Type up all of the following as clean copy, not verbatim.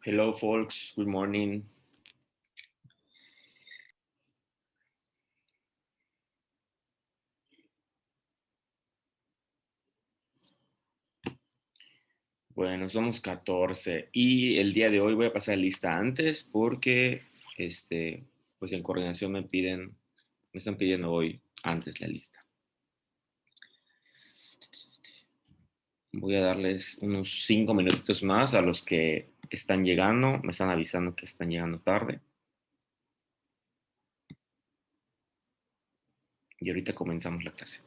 Hello, folks. Good morning. Bueno, somos 14 y el día de hoy voy a pasar lista antes porque, pues en coordinación me están pidiendo hoy antes la lista. Voy a darles unos 5 minutitos más a los que están llegando. Me están avisando que están llegando tarde y ahorita comenzamos la clase.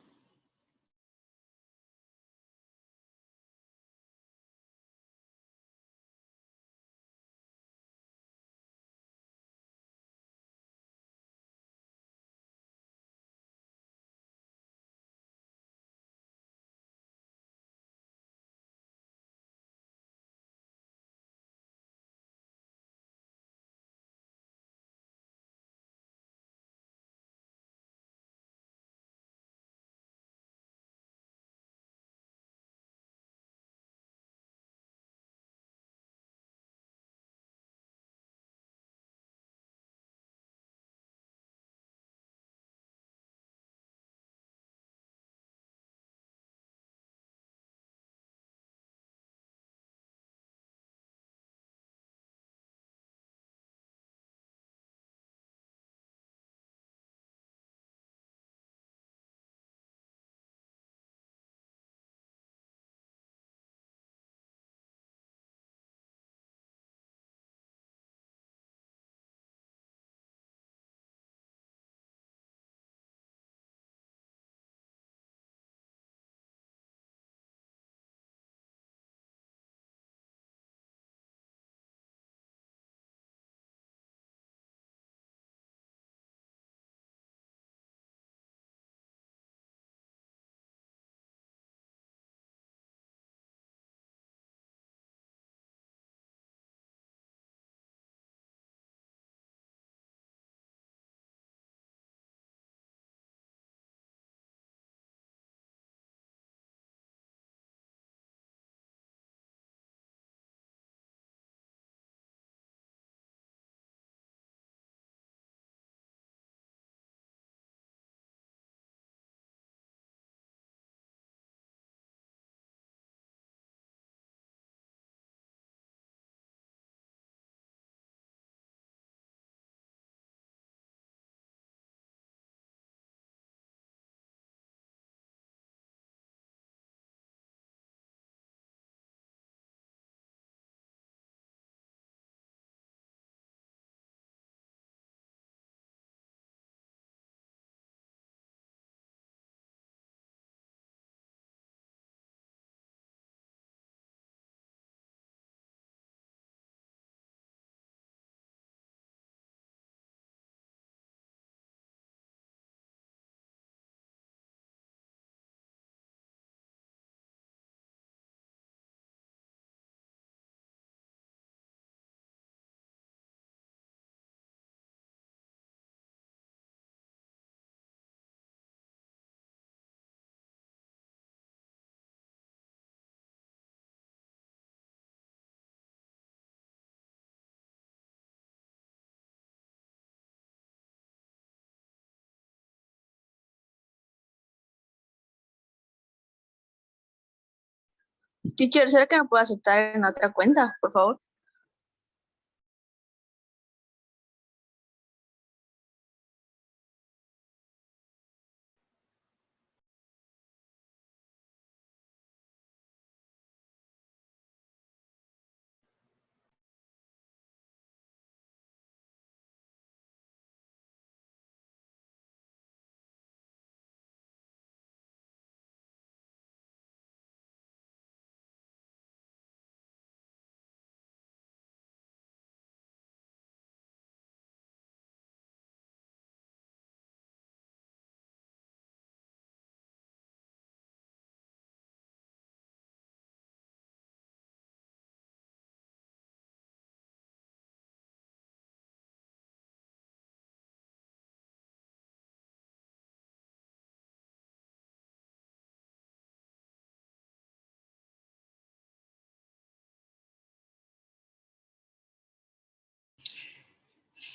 Teacher, ¿será que me puede aceptar en otra cuenta, por favor?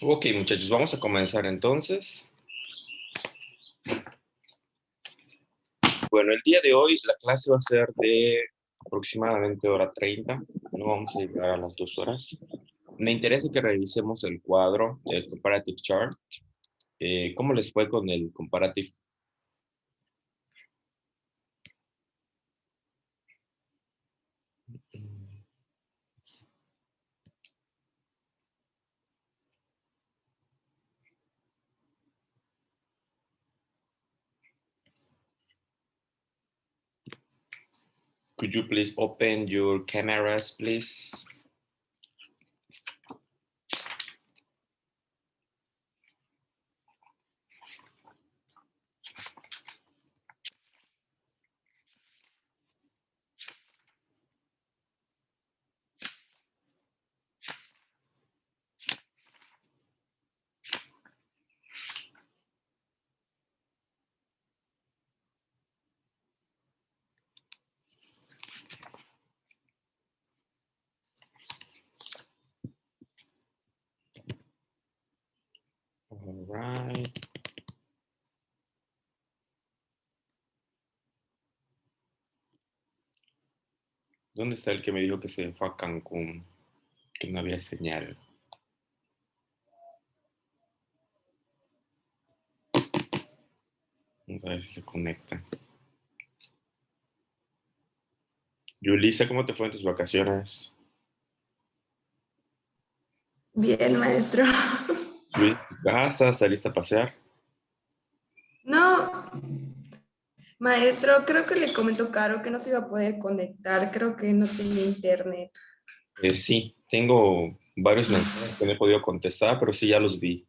Ok, muchachos, vamos a comenzar entonces. Bueno, el día de hoy la clase va a ser de aproximadamente hora 30. No vamos a llegar a las 2 horas. Me interesa que revisemos el cuadro del Comparative Chart. ¿Cómo les fue con el Comparative? Could you please open your cameras, please? All right. ¿Dónde está el que me dijo que se fue a Cancún? Que no había señal. Vamos a ver si se conecta. Yulisa, ¿cómo te fue en tus vacaciones? Bien, maestro. ¿Estuviste en tu casa? ¿Saliste a pasear? No, maestro, creo que le comentó Caro que no se iba a poder conectar. Creo que no tenía internet. Sí, tengo varios mensajes que no he podido contestar, pero sí ya los vi.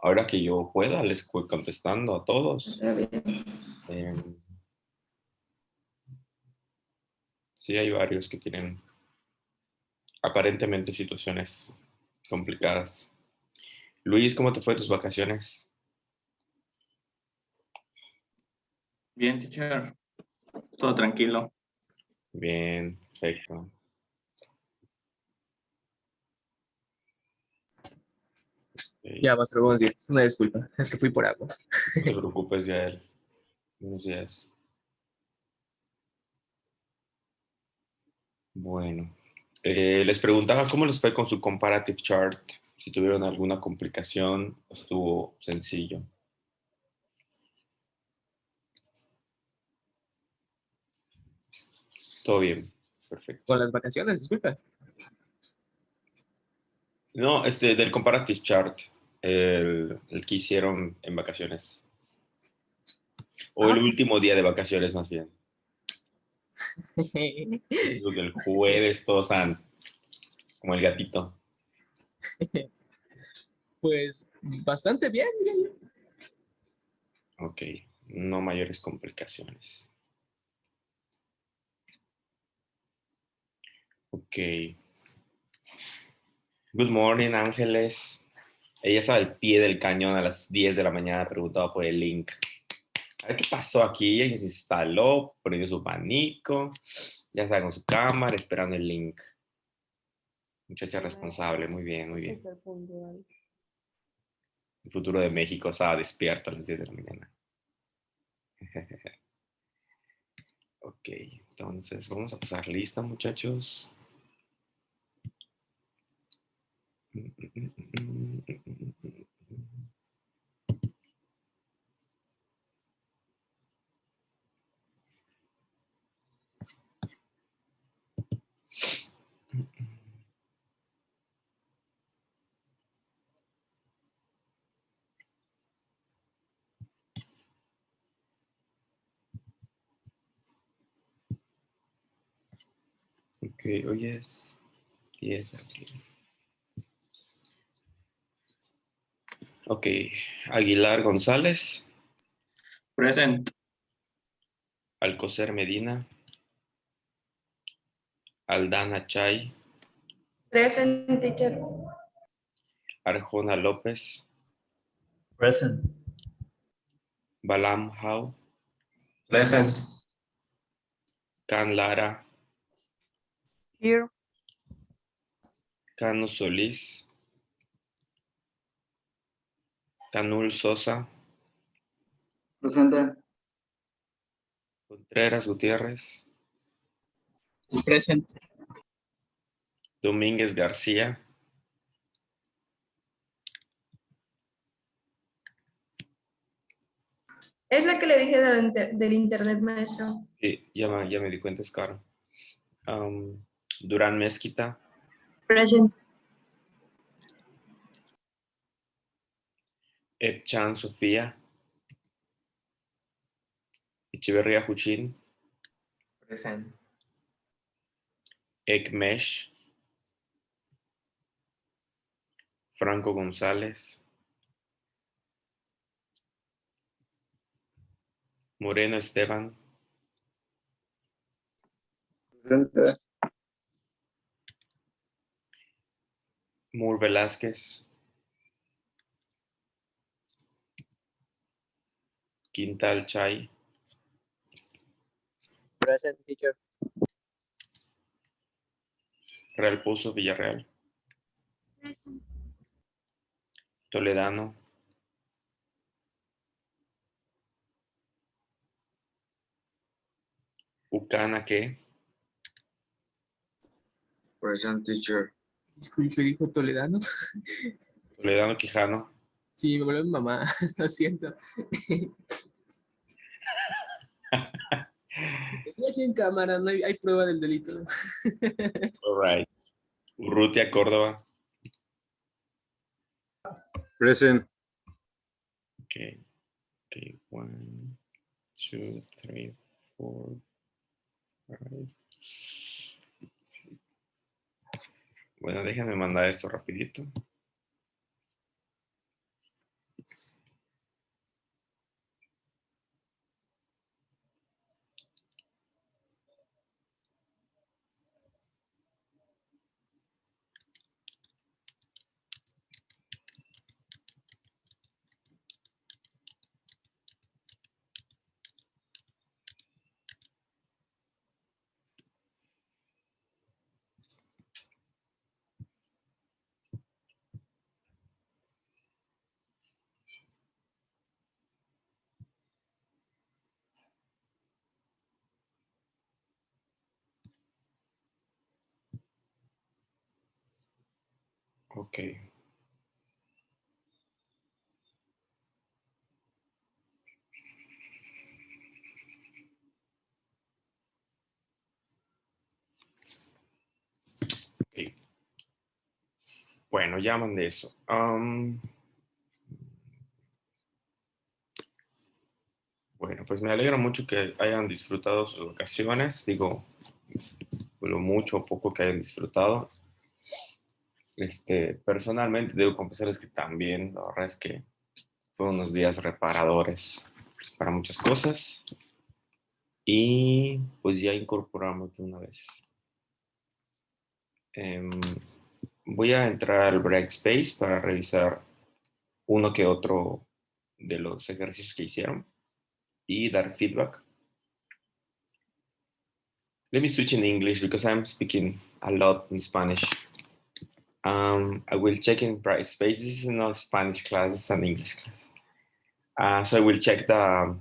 Ahora que yo pueda, les voy contestando a todos. Está bien. Eh, sí, hay varios que tienen aparentemente situaciones complicadas. Luis, ¿cómo te fue tus vacaciones? Bien, teacher. Todo tranquilo. Bien, perfecto. Ya, maestro, buenos días. Una disculpa, es que fui por agua. No te preocupes, Yael. Buenos días. Bueno, les preguntaba cómo les fue con su comparative chart, si tuvieron alguna complicación, estuvo sencillo. Todo bien, perfecto. Con las vacaciones, disculpa. No, del comparative chart, el que hicieron en vacaciones. O el último día de vacaciones, más bien. Los del jueves, todos han, como el gatito. Pues bastante bien, diría yo. Ok, no mayores complicaciones. Ok. Good morning, Ángeles. Ella estaba al pie del cañón a las 10 de la mañana, preguntaba por el link. A ver qué pasó aquí. Ella se instaló, prendió su abanico, ya está con su cámara, esperando el link. Muchacha responsable, muy bien, muy bien. El futuro de México estaba despierto a las 10 de la mañana. Ok, entonces vamos a pasar lista, muchachos. Ok, hoy es 10 de abril. Ok, Aguilar González, Present. Alcocer Medina, Aldana Chay, Present, teacher. Arjona López, Present. Balam Hau, Present. Can Lara, Here. Cano Solís, Canul Sosa, Presente. Contreras Gutiérrez, Present. Domínguez García, Es la que le dije del internet, maestro. sí, ya me di cuenta, es Caro. Durán Mezquita, Present. Epchan Sofía, Echeverría Juchín, Present. Ekmesh, Franco González, Moreno Esteban, Presente. Mur Velázquez, Quintal Chay, Present, teacher. Real Pozo Villarreal, Toledano, Ucanaque, Present, teacher. Disculpe, dijo Toledano. Toledano Quijano, Sí, me volvió mi mamá. Lo siento. Estoy aquí en cámara, no hay prueba del delito. all right. Urrutia Córdoba, Present. okay, 1, 2, 3, 4, 5. Bueno, déjenme mandar esto rapidito. Ok. Ok. Bueno, ya mandé eso. Bueno, pues me alegra mucho que hayan disfrutado sus vacaciones. Digo, lo mucho o poco que hayan disfrutado. Personalmente debo confesarles que también, la verdad es que fueron unos días reparadores para muchas cosas. Y pues ya incorporamos de una vez. Voy a entrar al Breakspace para revisar uno que otro de los ejercicios que hicieron y dar feedback. Let me switch in English because I'm speaking a lot in Spanish. I will check in Brightspace. This is not a Spanish class, it's an English class. So I will check the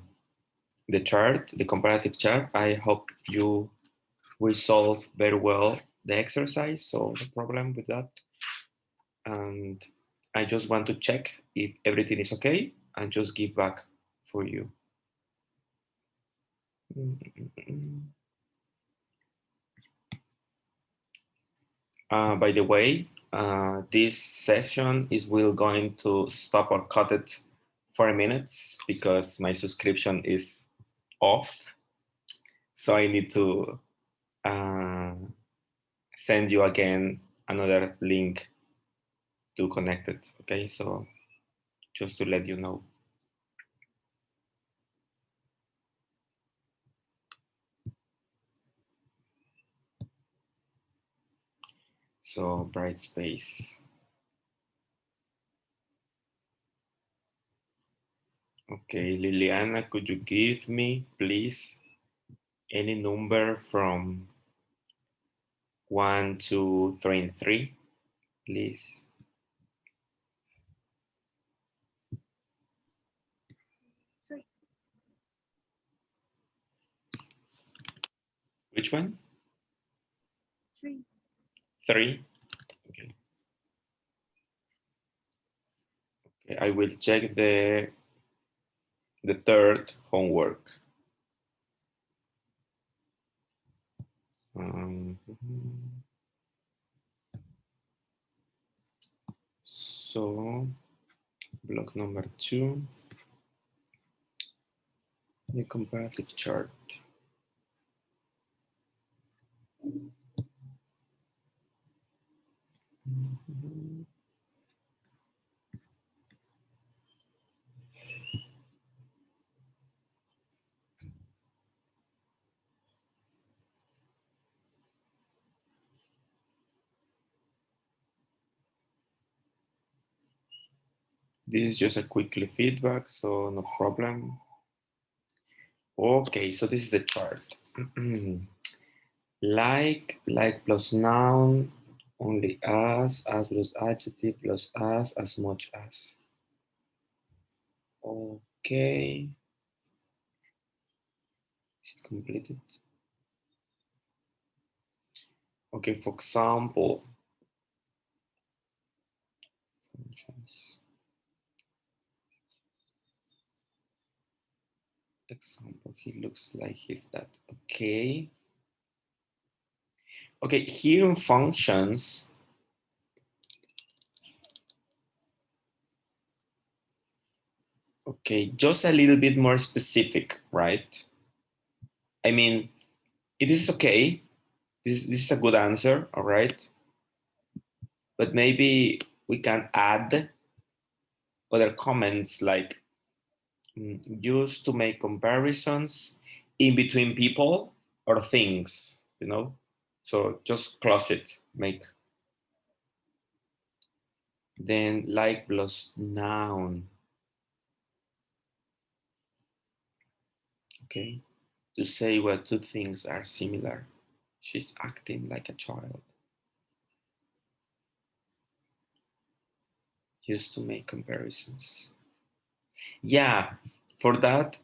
chart, the comparative chart. I hope you resolve very well the exercise, so no problem with that. And I just want to check if everything is okay and just give back for you. By the way, this session will going to stop or cut it for a minute because my subscription is off. So I need to send you again another link to connect it. Okay, so just to let you know. So Brightspace. Okay, Liliana, could you give me, please, any number from 1, 2, 3, and 3, please? Which one? 3. 3. Okay. Okay, I will check the third homework. So block number 2, the comparative chart. This is just a quickly feedback, so no problem. Okay, so this is the chart. like plus noun, only as plus adjective plus as much as. Okay. Is it completed? Okay, for example, he looks like he's that. Okay. Okay, here in functions, okay, just a little bit more specific, right? I mean, it is okay. This is a good answer, all right? But maybe we can add other comments like used to make comparisons in between people or things, you know? So just close it, make. Then like plus noun. Okay, to say what two things are similar. She's acting like a child. Used to make comparisons. Yeah, for that,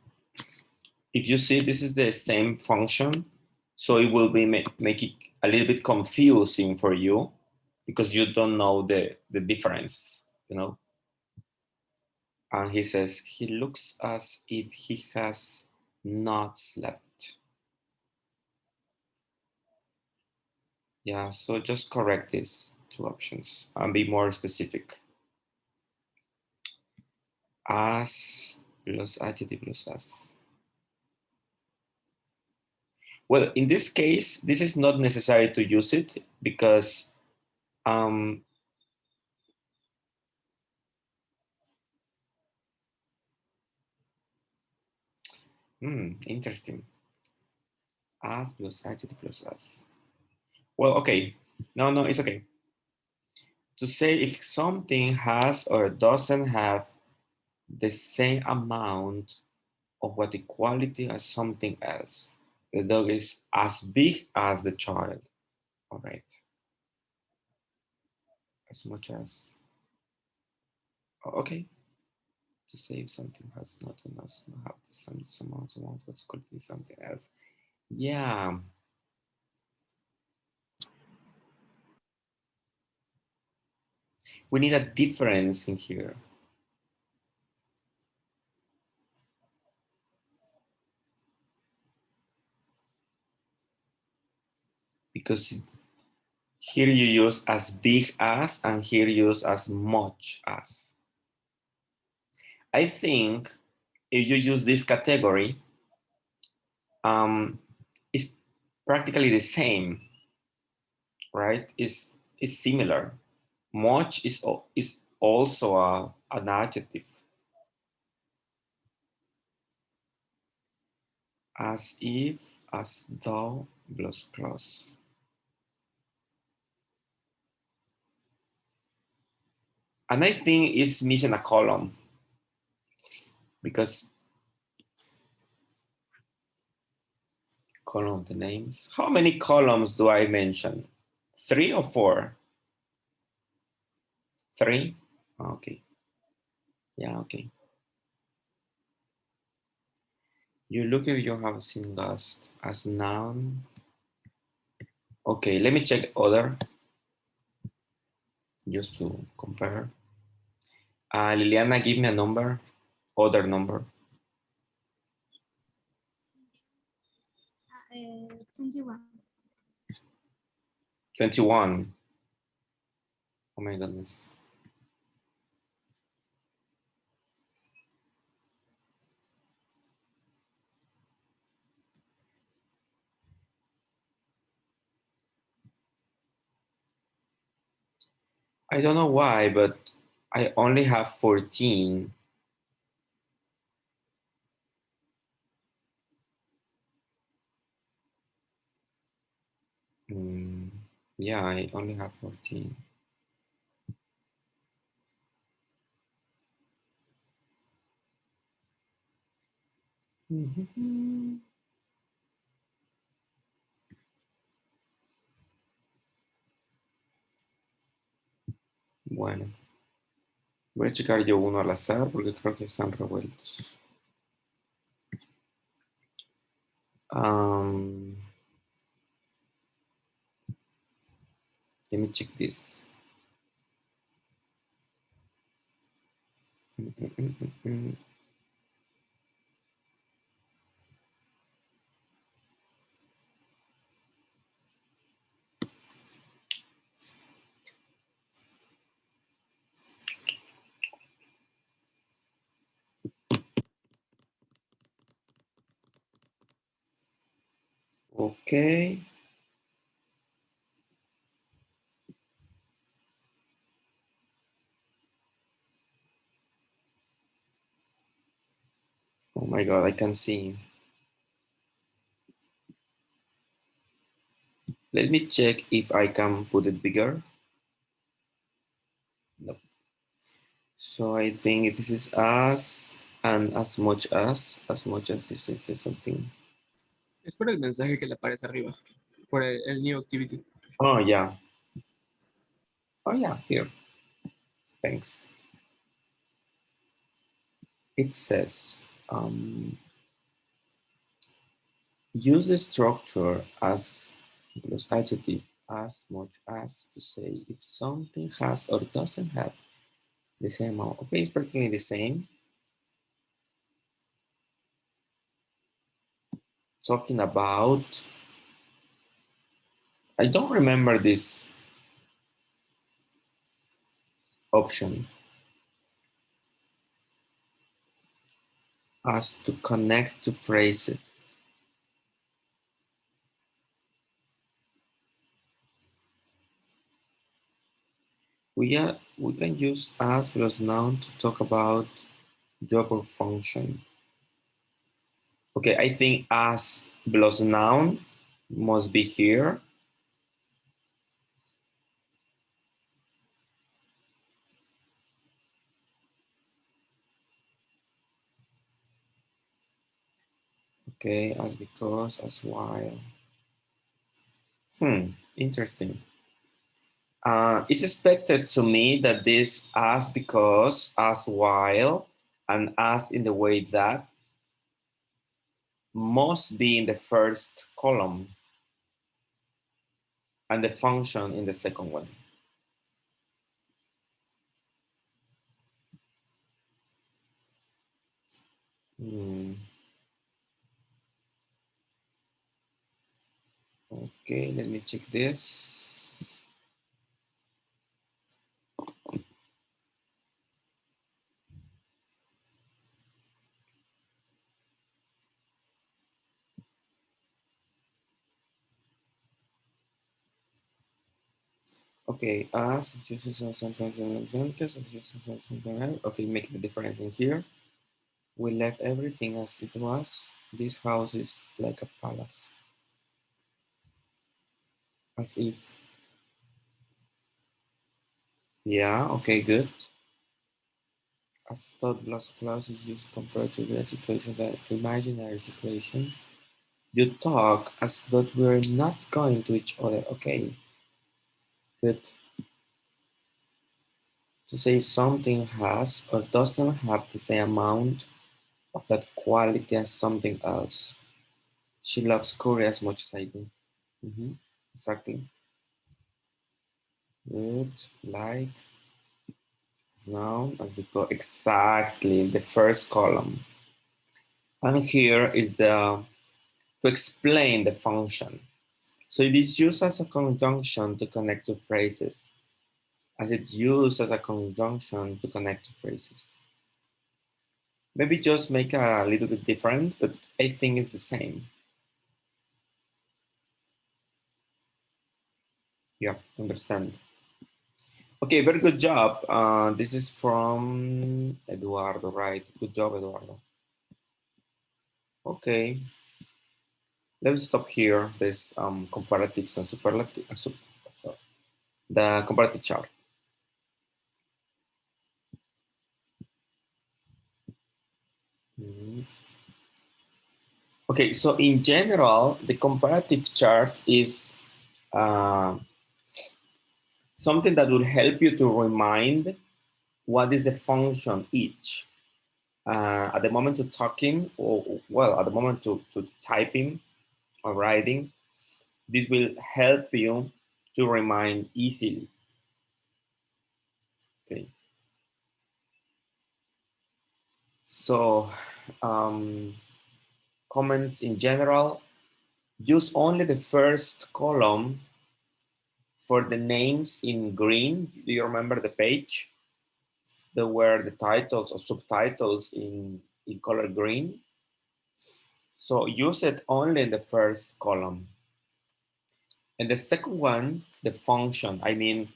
if you see this is the same function, so it will be make it a little bit confusing for you because you don't know the difference, you know. And he says, he looks as if he has not slept. Yeah, so just correct these two options and be more specific. As plus adjective plus as. Well, in this case, this is not necessary to use it because interesting. As plus adjective plus as. Well, okay. No, it's okay. To say if something has or doesn't have the same amount of what equality as something else. The dog is as big as the child. All right. As much as. Okay. To say if something has not and does not have the same amount of what could be something else. Yeah. We need a difference in here. Because here you use as big as and here you use as much as. I think if you use this category, it's practically the same, right? It's similar. Much is also an adjective. As if, as though, plus clause. And I think it's missing a column because column of the names. How many columns do I mention? 3 or 4? 3? Okay. Yeah, okay. You look if you have seen lost as noun. Okay, let me check other, just to compare. Liliana, give me a number, other number. 21. 21. Oh my goodness. I don't know why, but I only have 14. Yeah, I only have 14. Bueno, voy a checar yo uno al azar porque creo que están revueltos. Let me check this. Okay. Oh my God, I can see. Let me check if I can put it bigger. No. So I think this is as and as much as this is something. Es por el mensaje que le aparece arriba, por el new activity. Oh yeah. Oh yeah, here. Thanks. It says, use the structure as plus adjective as much as to say if something has or doesn't have the same amount. Okay, it's practically the same. Talking about, I don't remember this option. As to connect to phrases. We can use as plus noun to talk about job or function. Okay, I think as plus noun must be here. Okay, as because, as while. Interesting. It's expected to me that this as because, as while, and as in the way that must be in the first column and the function in the second one. Okay, let me check this. Okay, as it's used sometimes in examples, as used something else. Okay, make the difference in here. We left everything as it was. This house is like a palace. As if. Yeah, okay, good. As thought plus clause is used compared to the situation, the imaginary situation. You talk as though we're not going to each other. Okay, good. To say something has or doesn't have the same amount of that quality as something else. She loves curry as much as I do. Exactly. Good. Like. Noun as we go. Exactly. The first column. And here is the to explain the function. So it is used as a conjunction to connect two phrases. As it's used as a conjunction to connect two phrases. Maybe just make a little bit different, but I think it's the same. Yeah, understand. Okay, very good job. This is from Eduardo, right? Good job, Eduardo. Okay. Let's stop here. This comparatives and superlative. The comparative chart. Okay, so in general, the comparative chart is something that will help you to remind what is the function each. At the moment of talking, or well, at the moment to typing or writing, this will help you to remind easily. Okay. So comments in general, use only the first column for the names in green. Do you remember the page? There were the titles or subtitles in color green. So use it only in the first column. And the second one, the function. I mean,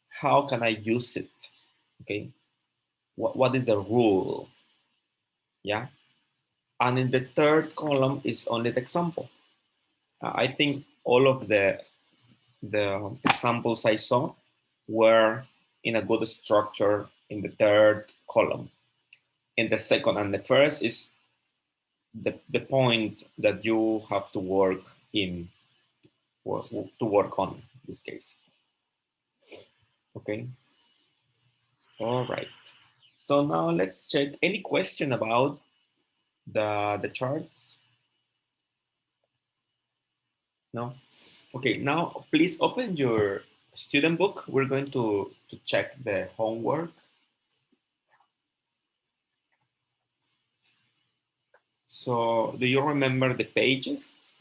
how can I use it? Okay. What is the rule? Yeah. And in the third column is only the example. I think all of the examples I saw were in a good structure in the third column. In the second and the first is the point that you have to work in, or to work on in this case. Okay. All right. So now let's check any question about the charts. No? Okay, now please open your student book. We're going to check the homework. So do you remember the pages?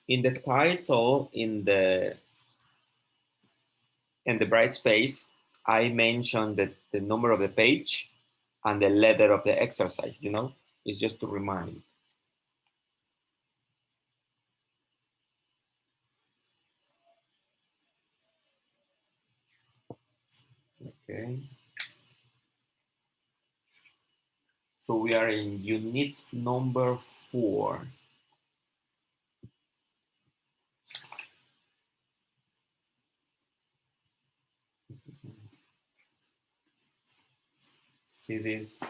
In the title, in the bright space, I mentioned that the number of the page and the letter of the exercise, you know, it's just to remind. Okay. So we are in unit number 4. See this?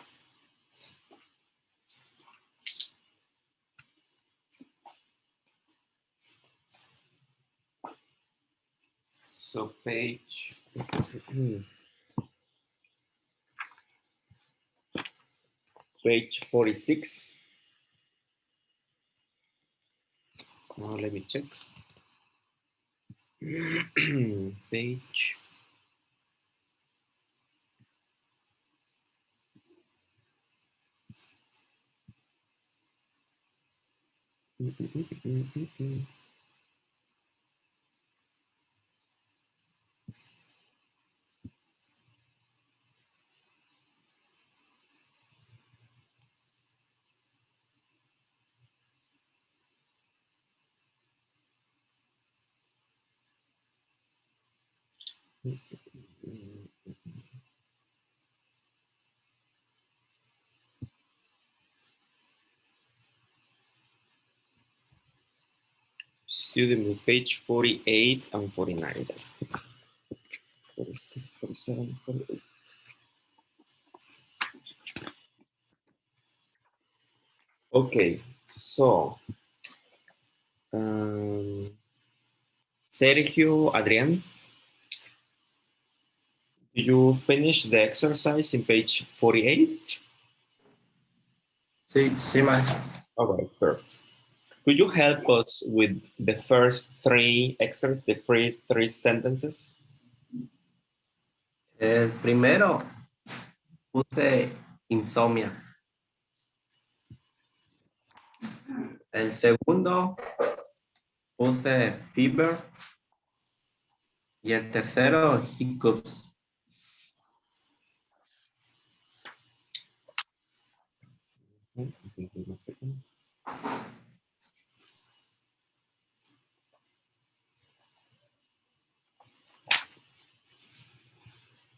So page page 46. Now let me check. Page. Student with page 48 and 49. 46, 47, 48. Okay, so Sergio, Adrián, you finish the exercise in page 48? Sí, sí, maestro. All right, perfect. Could you help us with the first three excerpts, the first three sentences? El primero puse insomnia. El segundo puse fever. Y el tercero, hiccups.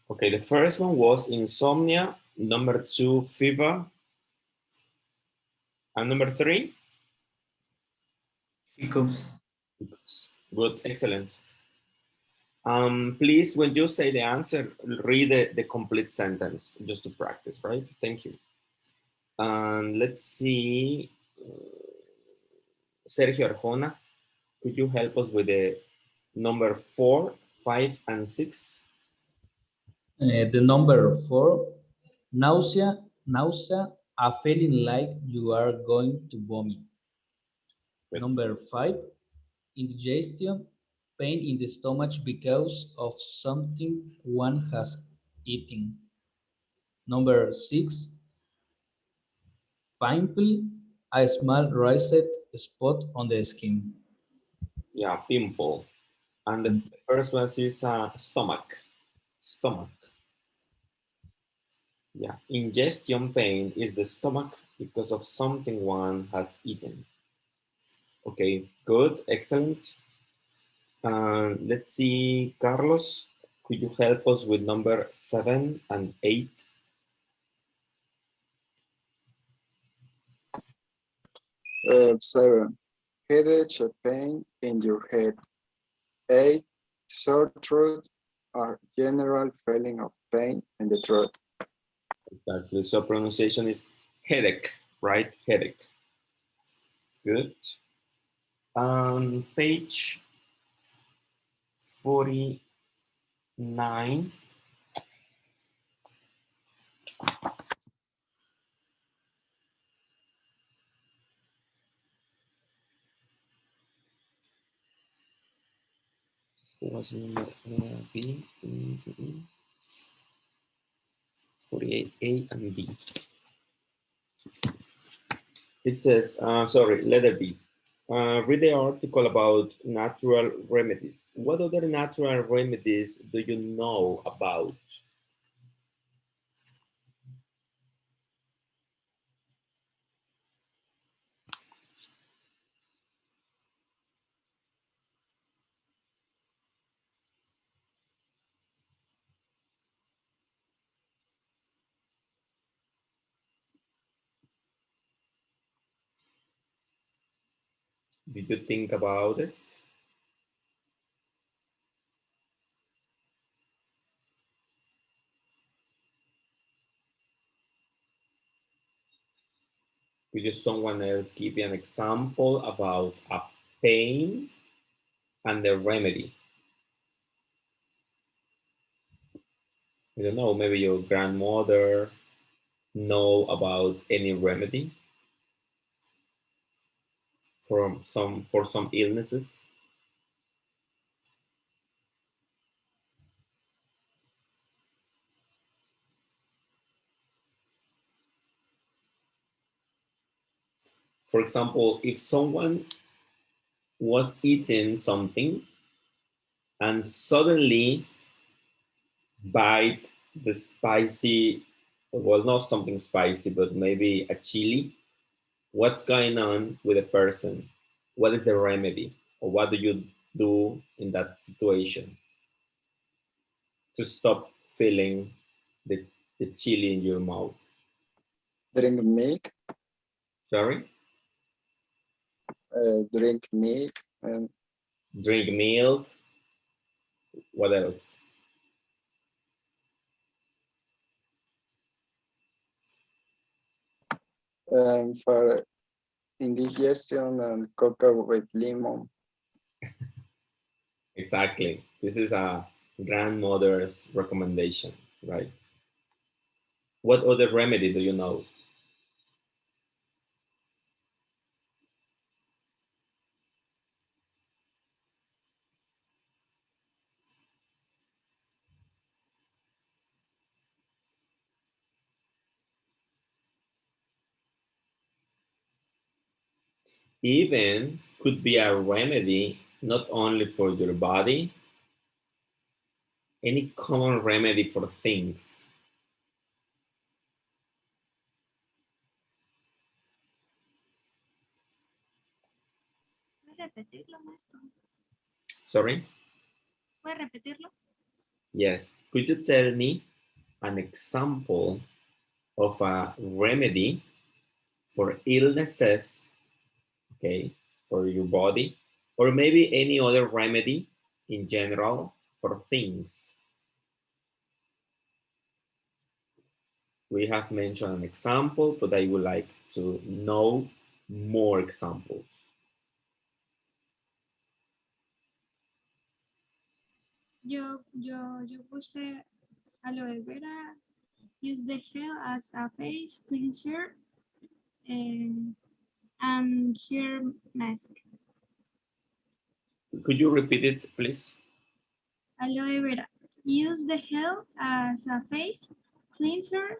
Okay, the first one was insomnia, number 2, fever, and number 3? Hiccups. Good, excellent. Please, when you say the answer, read the complete sentence just to practice, right? Thank you. Let's see. Sergio Arjona, could you help us with the number 4, 5, and 6? The number 4, nausea, a feeling like you are going to vomit. Good. Number 5, indigestion, pain in the stomach because of something one has eaten. Number 6, pimple, a small raised spot on the skin. Yeah, pimple. And the first one is stomach. Stomach. Yeah, ingestion pain is the stomach because of something one has eaten. Okay, good, excellent. Let's see, Carlos, could you help us with number 7 and 8? Seven, headache, a pain in your head. 8, sore throat, a general feeling of pain in the throat. Exactly, so pronunciation is headache, right? Headache. Good. Page 49. What's the number? B, 48A and B. It says, sorry, letter B. Read the article about natural remedies. What other natural remedies do you know about? Did you think about it? Could you someone else give you an example about a pain and the remedy? I don't know, maybe your grandmother know about any remedy for some illnesses? For example, if someone was eating something and suddenly bite the spicy, well, not something spicy, but maybe a chili, what's going on with a person? What is the remedy? Or what do you do in that situation to stop feeling the chili in your mouth? Drink milk, Sorry? drink milk, and Drink milk. What else? for indigestion and cocoa with lemon. Exactly. This is a grandmother's recommendation, right? What other remedy do you know? even could be a remedy not only for your body, any common remedy for things. ¿Puede repetirlo, maestro? Sorry? ¿Puede repetirlo? Yes. Could you tell me an example of a remedy for illnesses, okay, for your body, or maybe any other remedy in general for things? We have mentioned an example, but I would like to know more examples. Yo puse aloe vera, use the gel as a face cleanser, and hair mask. Could you repeat it, please? Aloe vera, use the gel as a face cleanser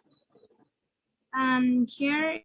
and hair